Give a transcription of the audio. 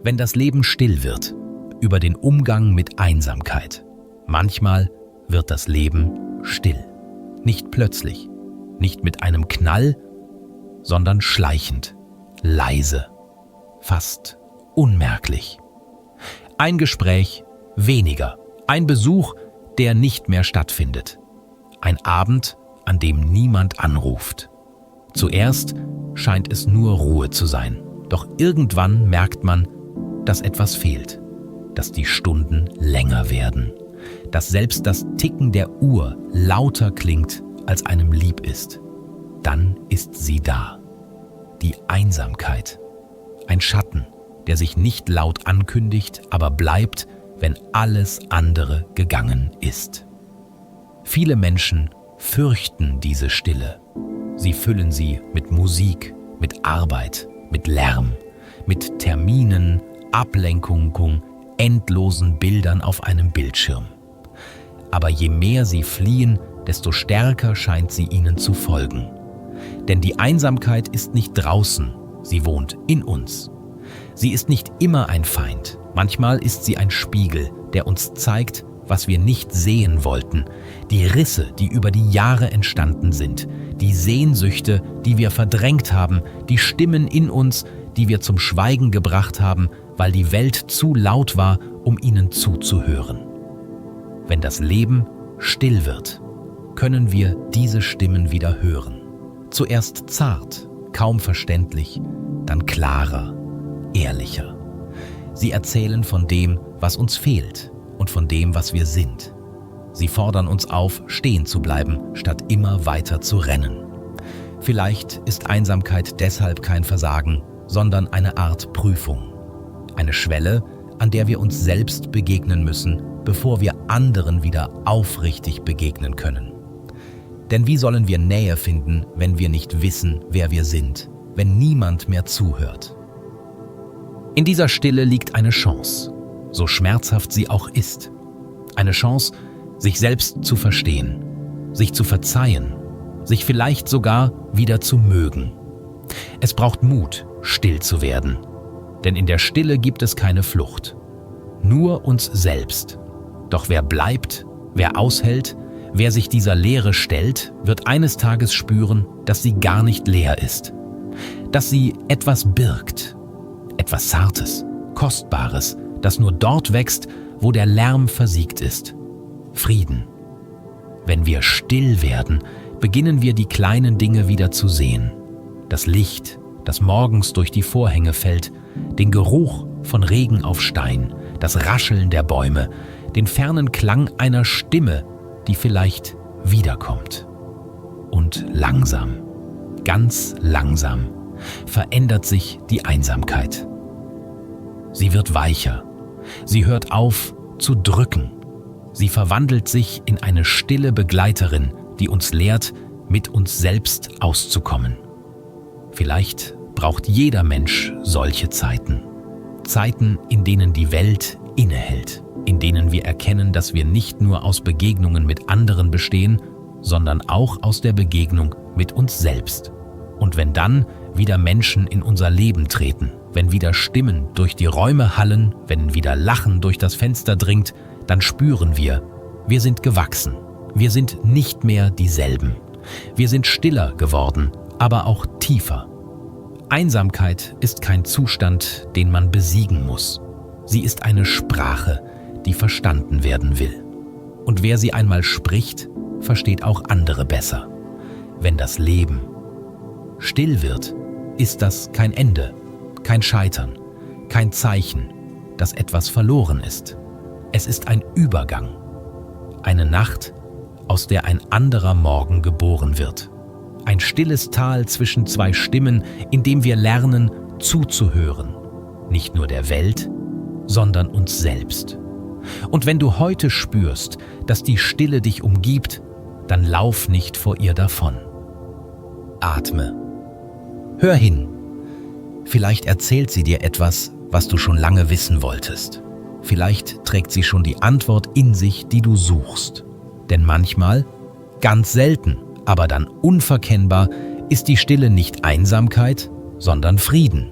Wenn das Leben still wird, über den Umgang mit Einsamkeit. Manchmal wird das Leben still. Nicht plötzlich, nicht mit einem Knall, sondern schleichend, leise, fast unmerklich. Ein Gespräch weniger, ein Besuch, der nicht mehr stattfindet. Ein Abend, an dem niemand anruft. Zuerst scheint es nur Ruhe zu sein, doch irgendwann merkt man, dass etwas fehlt, dass die Stunden länger werden, dass selbst das Ticken der Uhr lauter klingt, als einem lieb ist. Dann ist sie da. Die Einsamkeit. Ein Schatten, der sich nicht laut ankündigt, aber bleibt, wenn alles andere gegangen ist. Viele Menschen fürchten diese Stille. Sie füllen sie mit Musik, mit Arbeit, mit Lärm, mit Terminen, Ablenkung, endlosen Bildern auf einem Bildschirm. Aber je mehr sie fliehen, desto stärker scheint sie ihnen zu folgen. Denn die Einsamkeit ist nicht draußen, sie wohnt in uns. Sie ist nicht immer ein Feind, manchmal ist sie ein Spiegel, der uns zeigt, was wir nicht sehen wollten, die Risse, die über die Jahre entstanden sind, die Sehnsüchte, die wir verdrängt haben, die Stimmen in uns, die wir zum Schweigen gebracht haben, weil die Welt zu laut war, um ihnen zuzuhören. Wenn das Leben still wird, können wir diese Stimmen wieder hören. Zuerst zart, kaum verständlich, dann klarer, ehrlicher. Sie erzählen von dem, was uns fehlt und von dem, was wir sind. Sie fordern uns auf, stehen zu bleiben, statt immer weiter zu rennen. Vielleicht ist Einsamkeit deshalb kein Versagen, sondern eine Art Prüfung. Eine Schwelle, an der wir uns selbst begegnen müssen, bevor wir anderen wieder aufrichtig begegnen können. Denn wie sollen wir Nähe finden, wenn wir nicht wissen, wer wir sind, wenn niemand mehr zuhört? In dieser Stille liegt eine Chance, so schmerzhaft sie auch ist. Eine Chance, sich selbst zu verstehen, sich zu verzeihen, sich vielleicht sogar wieder zu mögen. Es braucht Mut, still zu werden. Denn in der Stille gibt es keine Flucht. Nur uns selbst. Doch wer bleibt, wer aushält, wer sich dieser Leere stellt, wird eines Tages spüren, dass sie gar nicht leer ist. Dass sie etwas birgt. Etwas Zartes, Kostbares, das nur dort wächst, wo der Lärm versiegt ist. Frieden. Wenn wir still werden, beginnen wir die kleinen Dinge wieder zu sehen. Das Licht, das morgens durch die Vorhänge fällt, den Geruch von Regen auf Stein, das Rascheln der Bäume, den fernen Klang einer Stimme, die vielleicht wiederkommt. Und langsam, ganz langsam, verändert sich die Einsamkeit. Sie wird weicher, sie hört auf zu drücken, sie verwandelt sich in eine stille Begleiterin, die uns lehrt, mit uns selbst auszukommen. Vielleicht braucht jeder Mensch solche Zeiten. Zeiten, in denen die Welt innehält, in denen wir erkennen, dass wir nicht nur aus Begegnungen mit anderen bestehen, sondern auch aus der Begegnung mit uns selbst. Und wenn dann wieder Menschen in unser Leben treten, wenn wieder Stimmen durch die Räume hallen, wenn wieder Lachen durch das Fenster dringt, dann spüren wir sind gewachsen. Wir sind nicht mehr dieselben. Wir sind stiller geworden, aber auch tiefer. Einsamkeit ist kein Zustand, den man besiegen muss. Sie ist eine Sprache, die verstanden werden will. Und wer sie einmal spricht, versteht auch andere besser. Wenn das Leben still wird, ist das kein Ende, kein Scheitern, kein Zeichen, dass etwas verloren ist. Es ist ein Übergang, eine Nacht, aus der ein anderer Morgen geboren wird. Ein stilles Tal zwischen zwei Stimmen, in dem wir lernen, zuzuhören. Nicht nur der Welt, sondern uns selbst. Und wenn du heute spürst, dass die Stille dich umgibt, dann lauf nicht vor ihr davon. Atme. Hör hin. Vielleicht erzählt sie dir etwas, was du schon lange wissen wolltest. Vielleicht trägt sie schon die Antwort in sich, die du suchst. Denn manchmal, ganz selten, aber dann unverkennbar, ist die Stille nicht Einsamkeit, sondern Frieden.